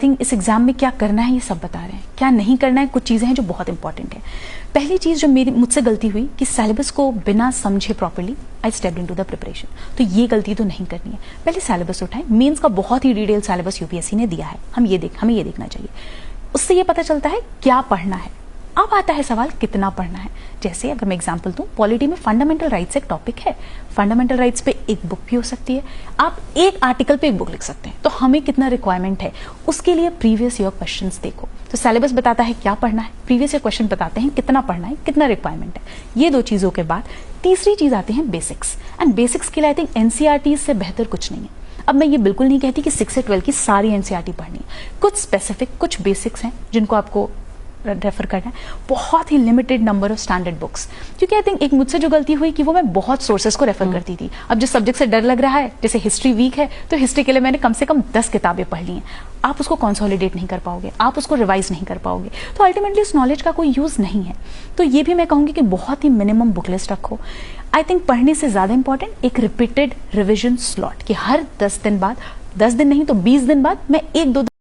Think इस exam में क्या करना है ये सब बता रहे हैं, क्या नहीं करना है कुछ चीज़ें हैं जो बहुत इंपॉर्टेंट है। पहली चीज़ जो मुझसे गलती हुई कि सिलेबस को बिना समझे properly I stepped into the preparation, तो ये गलती तो नहीं करनी है। पहले सिलेबस उठाएं, मेंस का बहुत ही डिटेल सिलेबस यूपीएससी ने दिया है, हमें ये देखना चाहिए। उससे ये पता चलता है क्या पढ़ना है। अब आता है सवाल कितना पढ़ना है। जैसे अगर मैं एग्जांपल दूं, पॉलिटी में फंडामेंटल राइट्स एक टॉपिक है, फंडामेंटल राइट्स पे एक बुक भी हो सकती है, आप एक आर्टिकल पे एक बुक लिख सकते हैं। तो हमें कितना रिक्वायरमेंट है उसके लिए प्रीवियस ईयर क्वेश्चंस देखो। तो सिलेबस बताता है क्या पढ़ना है, प्रीवियस ईयर क्वेश्चन बताते हैं कितना पढ़ना है, कितना रिक्वायरमेंट है। ये दो चीजों के बाद तीसरी चीज आती है बेसिक्स, एंड बेसिक्स के लिए आई थिंक एनसीईआरटी से बेहतर कुछ नहीं है। अब मैं ये बिल्कुल नहीं कहती कि 6 से 12 की सारी एनसीईआरटी पढ़नी है, कुछ स्पेसिफिक कुछ बेसिक्स हैं जिनको आपको रेफर करना है, बहुत ही limited number of standard books. क्योंकि आई थिंक एक मुझसे जो गलती हुई कि वो मैं बहुत सोर्सेस को रेफर करती थी। अब जिस सब्जेक्ट से डर लग रहा है, जैसे हिस्ट्री वीक है, तो हिस्ट्री के लिए मैंने कम से कम 10 किताबें पढ़ ली हैं। आप उसको कंसोलिडेट नहीं कर पाओगे, आप उसको रिवाइज नहीं कर पाओगे, तो अल्टीमेटली उस नॉलेज का कोई यूज नहीं है। तो ये भी मैं कहूंगी कि बहुत ही मिनिमम बुक लिस्ट रखो। आई थिंक पढ़ने से ज्यादा इंपॉर्टेंट एक रिपीटेड रिविजन स्लॉट, कि हर 10 दिन बाद, 10 दिन नहीं तो 20 दिन बाद मैं 1-2